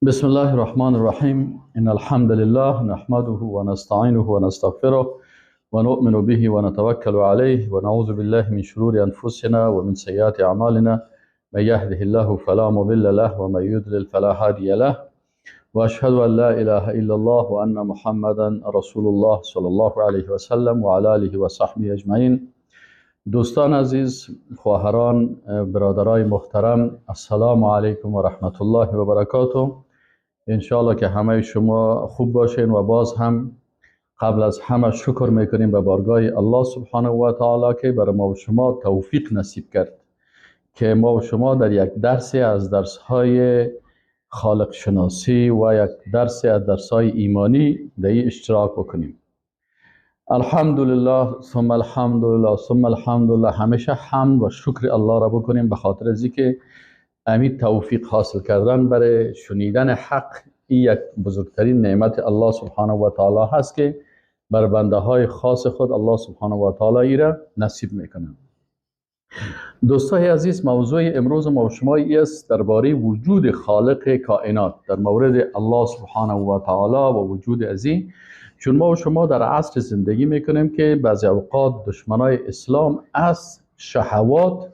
بسم الله الرحمن الرحيم إن الحمد لله نحمده ونستعينه ونستغفره ونؤمن به ونتوكل عليه ونعوذ بالله من شرور أنفسنا ومن سيئات أعمالنا من يهده الله فلا مضل له ومن يضلل فلا هادي له وأشهد أن لا إله إلا الله وأن محمدا رسول الله صلى الله عليه وسلم وعلى آله وصحبه أجمعين. دوستان عزیز، خواهران، برادرای محترم، السلام علیکم و رحمت الله و برکاته. انشاءالله که همه شما خوب باشین و باز هم قبل از همه شکر میکنیم به بارگاه الله سبحانه و تعالی که برای ما و شما توفیق نصیب کرد که ما و شما در یک درسی از درسهای خالق شناسی و یک درسی از درسهای ایمانی در این اشتراک بکنیم. الحمدلله ثم الحمدلله ثم الحمدلله. همیشه حمد و شکر الله را بکنیم به خاطر از اینکه امید توفیق حاصل کردن برای شنیدن حق این یک بزرگترین نعمت الله سبحانه و تعالی هست که بر بنده های خاص خود الله سبحانه و تعالی ای را نصیب میکنه. دوستای عزیز، موضوع امروز ما و شما است درباره وجود خالق کائنات، در مورد الله سبحانه و تعالی و وجود ازی. چون ما و شما در عصر زندگی میکنیم که بعضی اوقات دشمنای اسلام از شهوات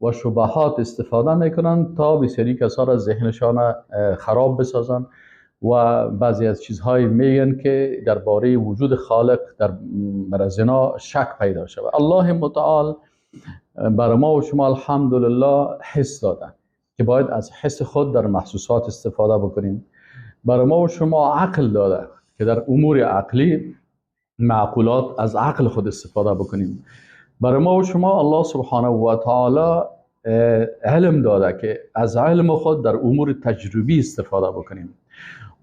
و شبهات استفاده میکنن تا بسیاری کسا را ذهنشان خراب بسازن و بعضی از چیزهای میگن که درباره وجود خالق در زنا شک پیدا شود. الله متعال برای ما و شما الحمدلله حس داده که باید از حس خود در محسوسات استفاده بکنیم. برای ما و شما عقل داده که در امور عقلی معقولات از عقل خود استفاده بکنیم. برای ما و شما الله سبحانه و تعالی علم داده که از علم خود در امور تجربی استفاده بکنیم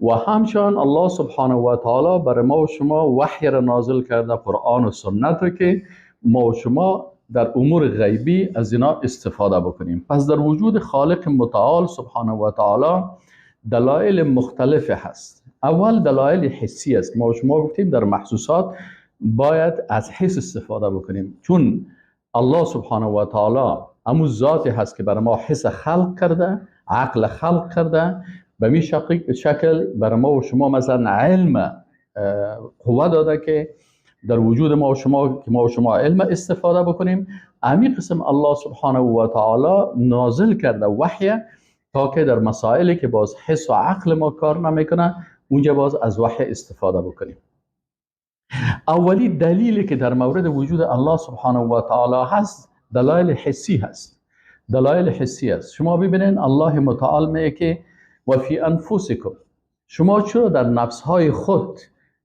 و همچنان الله سبحانه و تعالی برای ما و شما وحی را نازل کرده، قرآن و سنت را، که ما و شما در امور غیبی از اینا استفاده بکنیم. پس در وجود خالق متعال سبحانه و تعالی دلایل مختلف هست. اول دلایل حسی است. ما و شما گفتیم در محسوسات باید از حس استفاده بکنیم، چون الله سبحانه و تعالی همون ذاتی هست که برای ما حس خلق کرده، عقل خلق کرده. به می شکل برای ما و شما مثلا علم قوه داده که در وجود ما و شما که ما و شما علم استفاده بکنیم. همین قسم الله سبحانه و تعالی نازل کرده وحی تا که در مسائلی که باز حس و عقل ما کار نمیکنه اونجا باز از وحی استفاده بکنیم. اولی دلیلی که در مورد وجود الله سبحانه و تعالی هست دلایل حسی هست. دلایل حسی هست. شما ببینید الله متعال میگه که و فی انفسکم، شما چرا در نفسهای خود،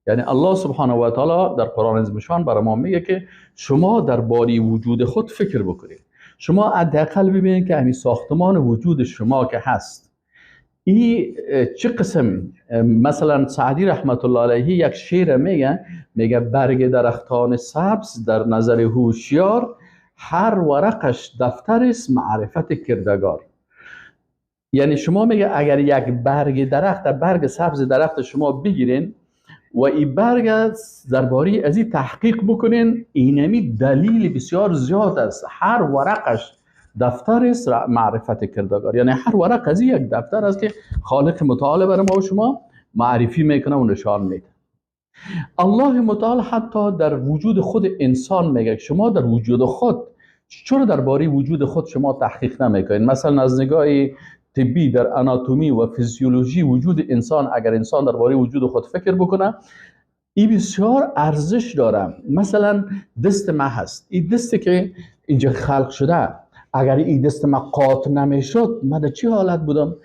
یعنی الله سبحانه و تعالی در قرآن عظیم برای ما میگه که شما در باری وجود خود فکر بکنید. شما حداقل ببینید که همین ساختمان وجود شما که هست این چه قسم. مثلا سعدی رحمت الله علیه یک شعر میگه برگ درختان سبز در نظر هوشیار، هر ورقش دفتر است معرفت کردگار. یعنی شما میگه اگر یک برگ سبز درخت شما بگیرین و این برگ درباره از این تحقیق بکنین، اینمی دلیل بسیار زیاد است. هر ورقش دفتر است معرفت کردگار. یعنی هر ورق از یک دفتر است که خالق متعال برای ما و شما معرفی میکنه و نشان میده. الله متعال حتی در وجود خود انسان میگه شما در وجود خود چرا درباره وجود خود شما تحقیق نمیکنین؟ مثلا از نگاه طبی در آناتومی و فیزیولوژی وجود انسان، اگر انسان درباره وجود خود فکر بکنه این بسیار ارزش داره. مثلا دست ما هست، این دستی که اینجا خلق شده، اگر این دست ما قاطع نمیشد من در چه حالت بودم؟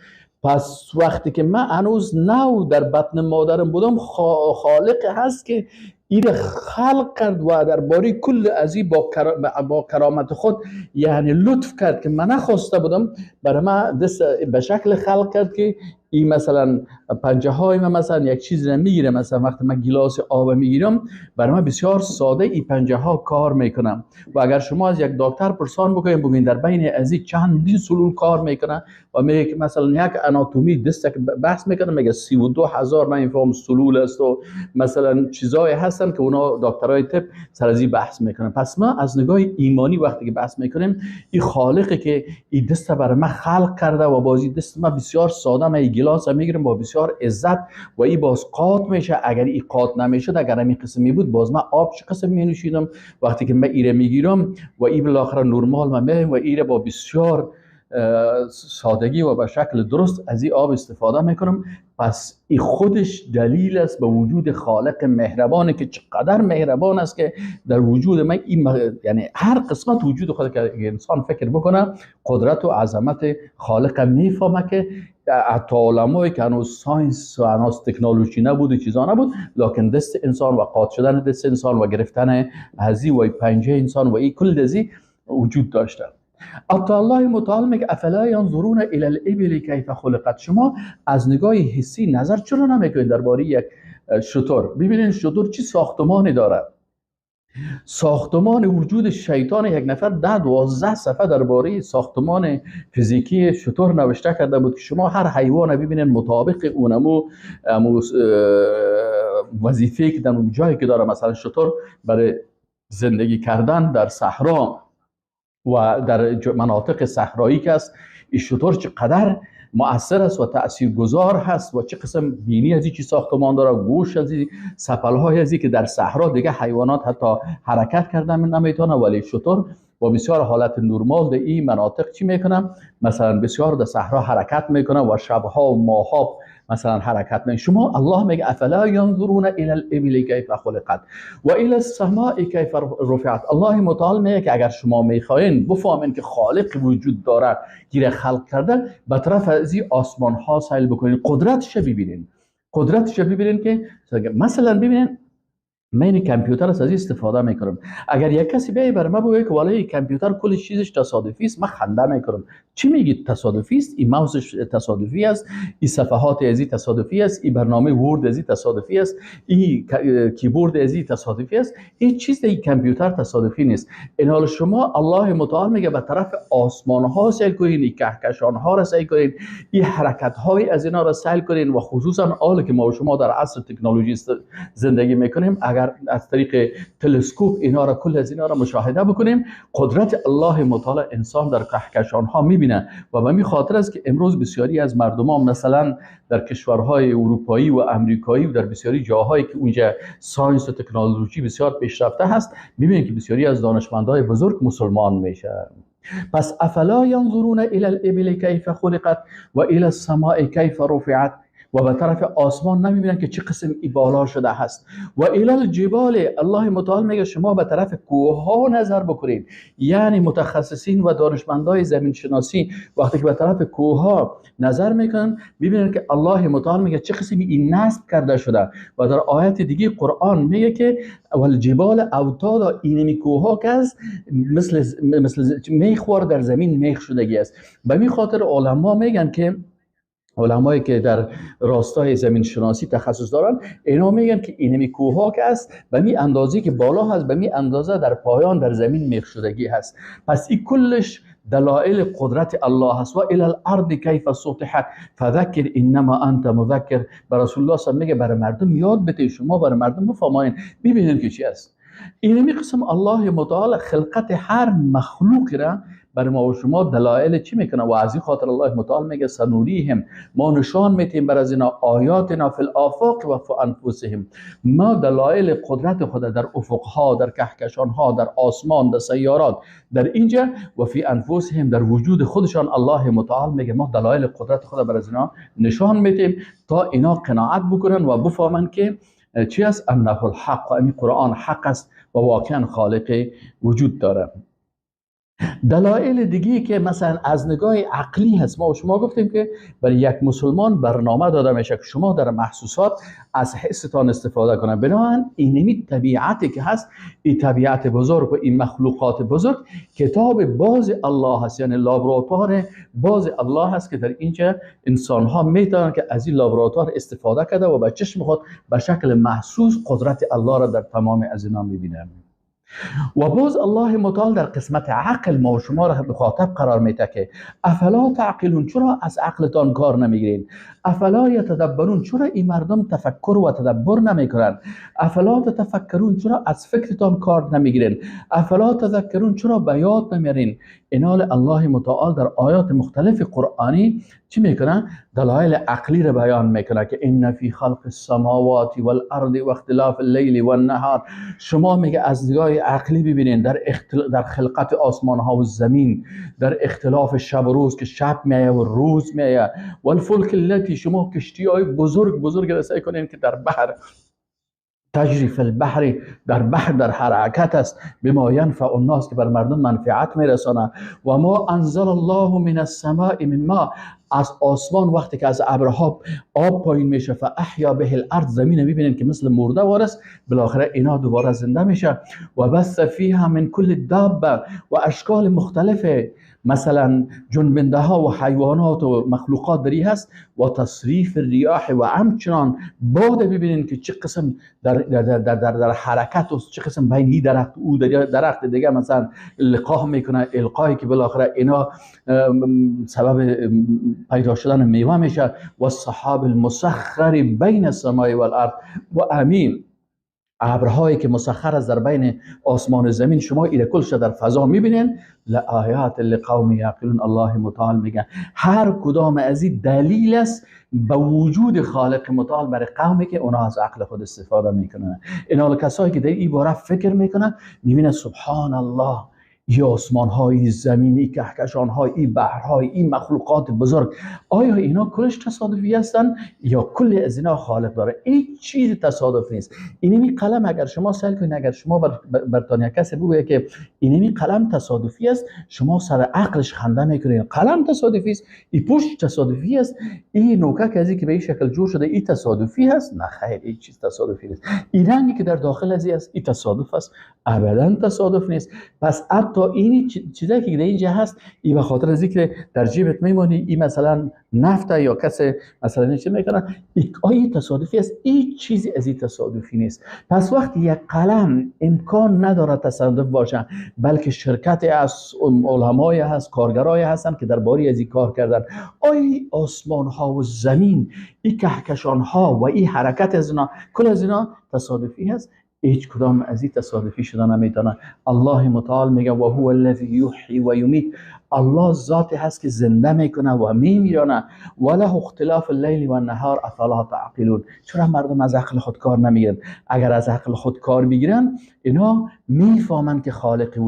پس وقتی که من هنوز نو در بطن مادرم بودم خالق هست که این خلق کرد و درباره کل ازی با کرامت خود یعنی لطف کرد که من نخواسته بودم برای من دست به شکل خلق کرد که این مثلا پنجه های من مثلا یک چیز را میگیره. مثلا وقتی من گلاس آب میگیرم برای من بسیار ساده این پنجه ها کار میکنم و اگر شما از یک دکتر پرسان بکنید ببین در بین ازی چندین سلول کار میکنه و میگه که مثلا یک آناتومی دست بحث میکنه، میگه 32,000 من فهم سلول است و مثلا چیزایی هستن که اونا دکترای طب سر از این بحث میکنن. پس ما از نگاه ایمانی وقتی که بحث میکنیم، این خالقی که این دست برای ما خلق کرده و بازی دست ما بسیار ساده، ما این گلاس میگیریم با بسیار عزت و این باز قاط میشه. اگر این قاط نمیشد، اگر همین قسمی بود، باز ما آب چه قسم می نوشیدم. وقتی که من ایره میگیرم و این بالاخره نرمال ما میایم و ایره با بسیار سادگی و به شکل درست از این آب استفاده میکنم. پس این خودش دلیل است به وجود خالق مهربانه که چقدر مهربان است که در وجود من یعنی هر قسمت وجود خود که انسان فکر بکنه، قدرت و عظمت خالق میفهمه که حتی علمایی که هنوز ساینس و هنوز تکنولوژی نبود و چیزا نبود، لکن دست انسان و قاط شدن دست انسان و گرفتن هزی و پنجه انسان و این کل دزی وجود داشته. حتی الله متعال میگه افلا ینظرون الی الابل کیف خلقت. شما از نگاه حسی نظر چرا نمیکنید درباره یک شتر؟ ببینید شتر چی ساختمانی داره. ساختمان وجود شیطان یک نفر 12 صفحه درباره ساختمان فیزیکی شتر نوشته کرده بود که شما هر حیوان ببینید مطابق اونمو وظیفه که در اون جایی که داره. مثلا شتر برای زندگی کردن در صحرا و در مناطق صحرایی که است، این شتر چقدر مؤثر است و تاثیرگذار هست و چه قسم بینی از این چی ساختمان داره، گوش از این، سپلهای از این که در صحرا دیگه حیوانات حتی حرکت کردن نمیتونه، ولی شتر با بسیار حالت نرمال در این مناطق چی میکنه؟ مثلا بسیار در صحرا حرکت میکنه و شبها و ماها مثلا حرکت میکنه. شما الله میگه افلا ینظرون الی الابل کیف خلقت و الی السماء کیف رفعت. الله متعال میگه که اگر شما میخواین بفهمین که خالق وجود داره، گیر خلق کرده، به طرف از این آسمان ها سیل بکنین، قدرتش ببینین. قدرتش ببینین که مثلا ببینین من این کامپیوتر از استفاده میکنم. اگر یک کسی بیای بر ما بگه که والله کامپیوتر کل چیزش تصادفی است، من خنده میکنم. چی میگید تصادفی است؟ این ماوسش تصادفی است، این صفحات ازی تصادفی است، این برنامه ورد ازی تصادفی است، این کیبورد ازی تصادفی است. هیچ چیز این کامپیوتر تصادفی نیست. این حال شما الله متعال میگه به طرف آسمان ها سیل کنین، این کهکشان ها را سیل کنین، این حرکت های از اینا را سیل کنین و خصوصا حالا که ما و شما در عصر تکنولوژی زندگی میکنیم، اگر از طریق تلسکوپ اینا را کل از اینا را مشاهده بکنیم، قدرت الله متعال انسان در کهکشان ها میبینه. و به این خاطر است که امروز بسیاری از مردمان مثلا در کشورهای اروپایی و امریکایی و در بسیاری جاهایی که اونجا ساینس و تکنولوژی بسیار پیشرفته هست، میبینید که بسیاری از دانشمندای بزرگ مسلمان میشه. پس افلا ینظرون الی الابل کیف خلقت و الی السماء کیف رفعت. و به طرف آسمان نمیبینن که چه قسم ای بالا شده هست. و الی الجبال، الله متعال میگه شما به طرف کوه ها نظر بکنید. یعنی متخصصین و دانشمندای زمین شناسی وقتی که به طرف کوه ها نظر میکنن، ببینن که الله متعال میگه چه قسم این نصب کرده شده. و در آیت دیگه قرآن میگه که والجبال اوتادا، اینمی کوه ها که از مثل میخوار در زمین میخ شدگی است. به این خاطر علما میگن که علمایی که در راستای زمین شناسی تخصص دارن، اینا میگن که اینمی کوه ها که است به می اندازی که بالا هست، به می اندازه در پایان در زمین میخ شدگی هست. پس این کلش دلائل قدرت الله هست. و الی الارض کیف سطحت فذکر انما انت مذکر. به رسول الله صلی الله علیه و برای مردم یاد بده، شما برای مردم بفهمائین، ببینید که چی است. اینمی قسم الله متعال خلقت هر مخلوق را برای ما و شما دلائل چی میکنه؟ و از این خاطر الله متعال میگه سنوریهم، ما نشان میتیم بر از اینا آیاتنا فی الافاق و فی انفسهم. ما دلائل قدرت خود در افقها، در کهکشانها، در آسمان، در سیارات، در اینجا و فی انفسهم، در وجود خودشان الله متعال میگه ما دلائل قدرت خود بر از اینا نشان میتیم تا اینا قناعت بکنن و بفهمن که چی است؟ انه الحق، و این قرآن حق است و واقعا خالق وجود داره. دلایل دیگه که مثلا از نگاه عقلی هست، ما و شما گفتیم که برای یک مسلمان برنامه داده میشه که شما در محسوسات از حستان استفاده کنه. بنابراین اینمی طبیعتی که هست، این طبیعت بزرگ و این مخلوقات بزرگ کتاب باز الله هست، یعنی لابراتوار باز الله هست که در اینجا انسان ها میتونن که از این لابراتوار استفاده کرده و به چشم خود به شکل محسوس قدرت الله را در تمام از اینا میبینن. و باز الله متعال در قسمت عقل ما و شما را مخاطب قرار میده که افلا تعقلون، چرا از عقلتان کار نمیگیرین؟ افلا یتدبرون، چرا این مردم تفکر و تدبر نمیکنن؟ افلا تتفکرون، چرا از فکرتان کار نمیگیرین؟ افلا تذکرون، چرا به یاد نمیارین؟ اینال الله متعال در آیات مختلف قرآنی چی میکنه؟ دلایل عقلی را بیان میکنه که ان فی خلق السماوات والارض و اختلاف اللیل والنهار. شما میگه از نگاه عقلی ببینین در خلقت آسمان ها و زمین، در اختلاف شب و روز که شب میایه و روز میایه، و الفلک التي، شما کشتی های بزرگ رسای کنین که در بحر تجری فی البحر، در بحر در حرکت است، بما ینفع الناس، که بر مردم منفعت میرسانه. و ما انزل الله من السماء من ماء، از آسمان وقتی که از ابرها آب پایین میشه، فاحیا به الارض، زمین میبینین که مثل مرده وارست، بالاخره اینا دوباره زنده میشه. و بث فیها من کل دابه، و اشکال مختلف مثلا جنبنده ها و حیوانات و مخلوقات دری هست. و تصریف الریاح، و همچنان باد ببینین که چه قسم در حرکت و چه قسم بین این درخت او درخت دیگه مثلا لقاح میکنه، القایی که بالاخره اینا سبب پیدا شدن میوه میشه. و السحاب المسخر بین السماء والارض، و امین ابرهایی که مسخر است در بین آسمان و زمین، شما ایره کلش در فضا میبینین. لآیات لقوم یعقلون، الله متعال میگه هر کدام از این دلیل است به وجود خالق متعال برای قومی که اونا از عقل خود استفاده میکنن. اینا کسایی که در این باره فکر میکنن میبینن سبحان الله، این آسمان های زمین، این کهکشان های، این بحرهای، این مخلوقات بزرگ، آیا اینا کلش تصادفی هستن یا کل از اینا خالق داره؟ این چیز تصادفی نیست. اینمی قلم اگر شما سال کنید، اگر شما برتانیا کسی بگه که اینمی قلم تصادفی است، شما سر عقلش خنده میکنید. قلم تصادفی است، این پشت تصادفی است، این نوکه کسی که به این شکل جور شده این تصادفی است؟ نه خیر، این چیز تصادفی نیست. این رنگی که در داخل از این تصادف است؟ ابدا تصادف نیست. پس حتی این چیزایی که در اینجا هست، این به خاطر از اینکه در جیبت میمونی، این مثلا نفت یا کسی مثلا چه میکنه، این تصادفی است. این چیزی از این تصادفی نیست. پس وقتی یک قلم امکان نداره تصادف باشه، بلکه شرکت از علمای هست، کارگرای هستن که درباره از این کار کردن. آیا آسمان ها و زمین، این کهکشان ها و این حرکت از اینا، کل از اینا تصادفی هست؟ هیچ کدام از این تصادفی شده نمیتونه. الله متعال میگه و هو الذی یحیی و یمیت، الله ذاتی هست که زنده میکنه و میمیرانه. وله اختلاف اللیل و النهار افلا تعقلون، چرا مردم از عقل خود کار نمیگیرن؟ اگر از عقل خود کار بگیرن، اینا میفهمن که خالق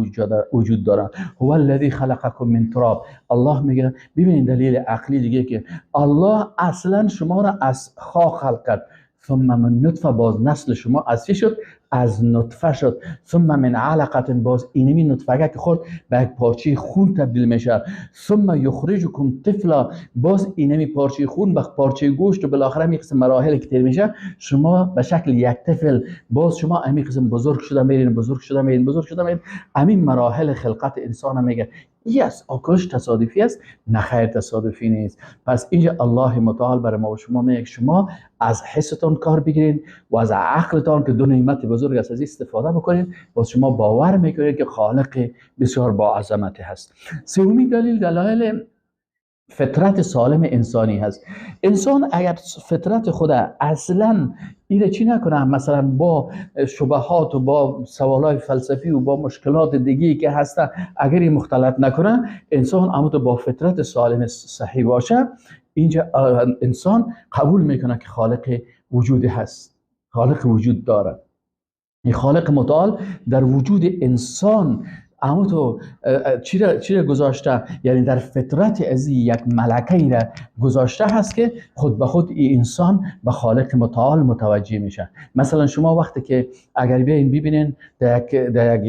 وجود داره. هو الذی خلقکم من تراب، الله میگه ببینید دلیل عقلی دیگه که الله اصلا شما را از خاک خلق کرد، ثم من نطفه، باز نسل شما از چی شد؟ از نطفه شد. ثم من علقه، باز اینمی نطفه که خورد به یک پارچه خون تبدیل میشه. ثم یخرجکم طفلا، باز اینمی پارچه خون به پارچه گوشت و بالاخره می قسم مراحل که طی میشه، شما به شکل یک طفل، باز شما امی قسم بزرگ شده میرین. همین مراحل خلقت انسان میگه یس آکلش تصادفی است؟ نه خیر، تصادفی نیست. پس اینجا الله متعال برای ما و شما میگه شما از حستان کار بگیرین و از عقلتان که دو نعمت بزرگ است از استفاده بکنین، باز شما باور میکنید که خالق بسیار با عظمت هست. سومین دلایل فطرت سالم انسانی هست. انسان اگر فطرت خود اصلا ایره چی نکنه، مثلا با شبهات و با سوالای فلسفی و با مشکلات دیگی که هستن، اگر این مختلط نکنه، انسان اما با فطرت سالم صحیح باشه، اینجا انسان قبول میکنه که خالق وجود هست، خالق وجود داره. این خالق متعال در وجود انسان اما تو چی را گذاشته؟ یعنی در فطرت از یک ملکه را گذاشته هست که خود به خود این انسان به خالق متعال متوجه میشه. مثلا شما وقتی که اگر بیاین ببینین در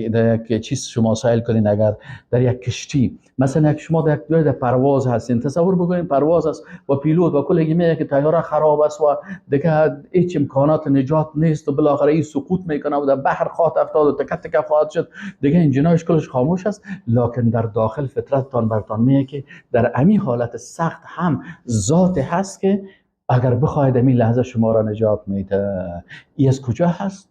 یک چیز شما سایل کنین، اگر در یک کشتی مثلا شما در پرواز هستین، تصور بکنین پرواز است و پیلوت و کل میگه که طیاره خراب است و دیگه هیچ امکانات نجات نیست و بالاخره این سقوط میکنه و در بحر خواهد افتاد و تک تک خواهد شد، دیگه انجیناش کلش خاموش است. لکن در داخل فطرتتان برتان میگه که در همین حالت سخت هم ذات هست که اگر بخواید همین لحظه شما را نجات میده. این از کجا هست؟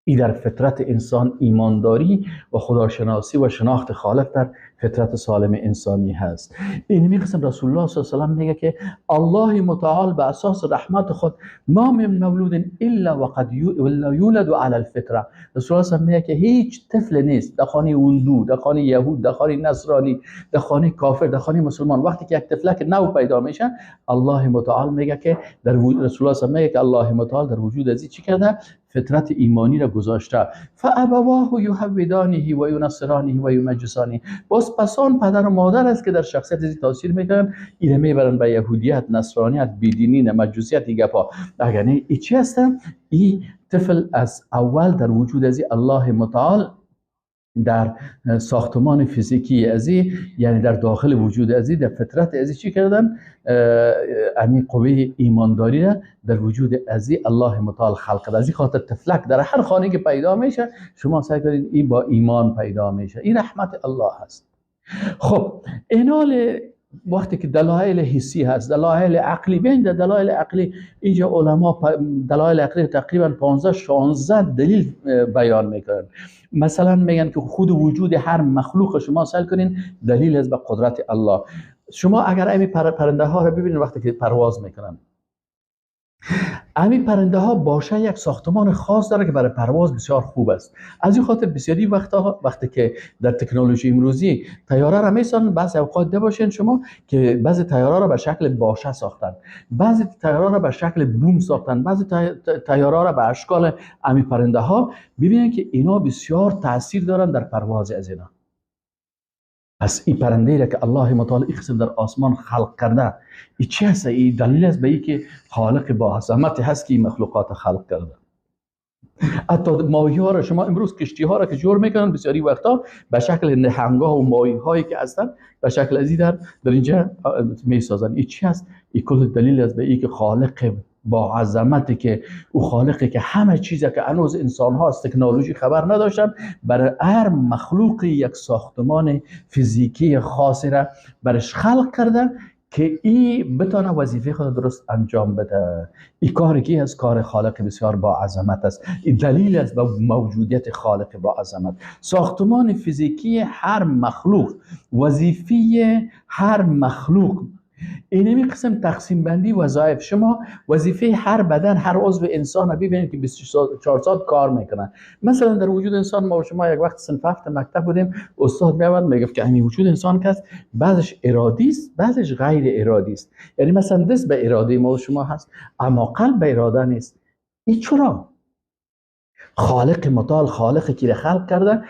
این در فطرت انسان ایمانداری و خداشناسی و شناخت خالق در فطرت سالم انسانی هست. این میگه رسول الله صلی الله علیه و میگه که الله متعال به اساس رحمت خود ما من مولود الا وقد یولد علی الفطره. رسول الله میگه که هیچ طفل نیست در خانه هندو، در خانه یهود، در خانه نصرانی، در خانه کافر، در خانه مسلمان. وقتی که یک طفلک نو پیدا میشه، الله متعال میگه که در رسول الله میگه که الله متعال در وجود ازی چی کرده؟ فطرت ایمانی را گذاشته. فابواه یهودانه و ینصرانه و یمجسانه. باز پسان پدر و مادر است که در شخصیت ازی تاثیر میکنن، ایره میبرن به یهودیت، نصرانیت، بیدینی، مجوسیت، گپا. اگر نه ای چی هستن؟ این طفل از اول در وجود ازی الله متعال در ساختمان فیزیکی ازی، یعنی در داخل وجود ازی، در فطرت ازی چی کردن؟ امی قوه ایمانداری را در وجود ازی الله متعال خلق کرده. ازی خاطر طفلک در هر خانه که پیدا میشه، شما سعی کنید این با ایمان پیدا میشه. این رحمت الله هست. خب اینال وقتی که دلایل حسی هست، دلایل عقلی، بین دلایل عقلی اینجا علما دلایل عقلی تقریبا 15-16 دلیل بیان میکنن. مثلا میگن که خود وجود هر مخلوق شما سعی کنین دلیل است به قدرت الله. شما اگر امی پرنده ها رو ببینید وقتی که پرواز میکنن، همین پرنده ها باشه یک ساختمان خاص داره که برای پرواز بسیار خوب است. از این خاطر بسیاری وقتی که در تکنولوژی امروزی طیاره را میسازن، بعضی اوقات ده باشین شما که بعضی طیاره را به شکل باشه ساختن، بعضی طیاره را به شکل بوم ساختن، بعضی طیاره را به اشکال همین پرنده ها. ببینید که اینا بسیار تاثیر دارن در پرواز از اینا. پس این پرنده را که الله متعال این قسم در آسمان خلق کرده، این چی هست؟ این دلیل است به این که خالق با عظمت هست که این مخلوقات خلق کرده. حتی ماهی ها را شما امروز کشتی ها را که جور میکنن، بسیاری وقتا به شکل نهنگا و ماهی هایی که هستن به شکل ازی در اینجا میسازن. این چی هست؟ این کل دلیل است به این که خالق با عظمتی که او خالقی که همه چیزی که هنوز انسان ها از تکنولوژی خبر نداشتن، برای هر مخلوق یک ساختمان فیزیکی خاصی را برش خلق کرده که این بتونه وظیفه خود درست انجام بده. این کاری که از کار خالق بسیار با عظمت است. این دلیل است به موجودیت خالق با عظمت. ساختمان فیزیکی هر مخلوق، وظیفه هر مخلوق، اینمی قسم تقسیم بندی وظایف. شما وظیفه هر بدن، هر عضو انسان رو ببینید که 24 ساعت کار میکنن. مثلا در وجود انسان ما و شما یک وقت صنف هفت مکتب بودیم، استاد میاد میگفت که همین وجود انسان که است، بعضش ارادی است، بعضش غیر ارادی است. یعنی مثلا دست به اراده ما و شما هست، اما قلب به اراده نیست. این چرا؟ خالق متعال، خالقی که خلق کرده،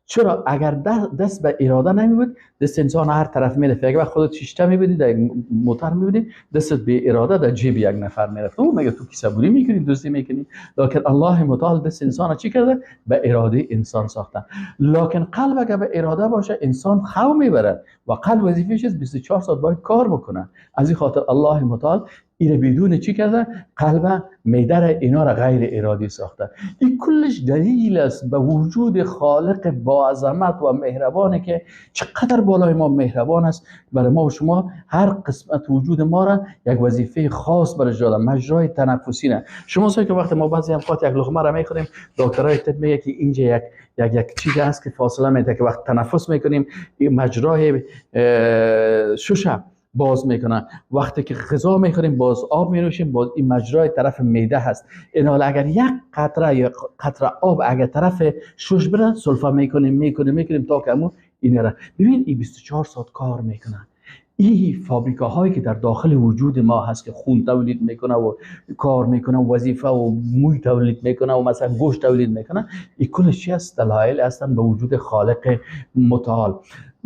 چرا اگر دست به اراده نمی بود، دست انسان هر طرف میرفت. اگر وقت خودت شیشته میبینی در موتور میبینی، دستت به اراده در جیب یک نفر میرفت، او میگه تو کی صبوری میکنی، دزدی میکنی. لکن الله متعال دست انسان چی کرده؟ به اراده انسان ساخته. لکن قلب اگر به اراده باشه، انسان خو میبره و قلب وظیفه‌اش است 24 ساعت باید کار بکنه. از این خاطر الله متعال این بدون چی کرده؟ قلب میدر اینا را غیر ارادی ساخته. این کلش دلیل است به وجود خالق با عظمت و مهربانی که چقدر بالای ما مهربان است. برای ما و شما هر قسمت وجود ما را یک وظیفه خاص برش داده. مجرای تنفسی نه. شما که وقت ما بعضی اوقات یک لقمه را میخوریم، دکترای طب میگه که اینجا یک چیزی هست که فاصله میده که وقت تنفس میکنیم این مجرای شوشه باز میکنن. وقتی که غذا میخوریم باز آب می‌نوشیم، باز این مجرای طرف معده هست. این حال اگر یک قطره آب اگر طرف شش بره، سلفه میکنیم تا که همون این را ببین. این 24 ساعت کار میکنن. این فابریکاهایی که در داخل وجود ما هست که خون تولید میکنه و کار میکنه و وظیفه و موی تولید میکنه و مثلا گوشت تولید میکنه، این کلش چی است؟ دلایل هستن به وجود خالق متعال.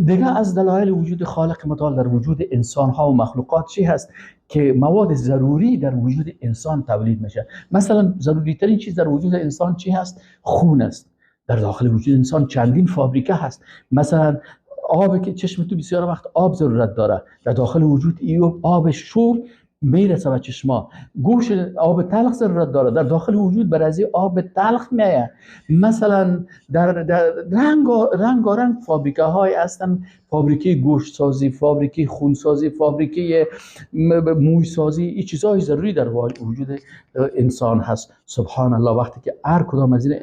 دیگه از دلایل وجود خالق متعال در وجود انسان ها و مخلوقات چی هست؟ که مواد ضروری در وجود انسان تولید میشه. مثلا ضروری ترین چیز در وجود انسان چی هست؟ خون است. در داخل وجود انسان چندین فابریکه هست. مثلا آب که چشم تو بسیار وقت آب ضرورت داره، در داخل وجود ایوب آب شور میرسه به چشما. گوش آب تلخ ضرورت داره، در داخل وجود برازی آب تلخ میایه. مثلا در رنگ فابریکه های هستن، فابریکه گوشت سازی، فابریکه خون سازی، فابریکه موی سازی. این چیزهای ضروری در وجود انسان هست. سبحان الله. وقتی که هر کدام از این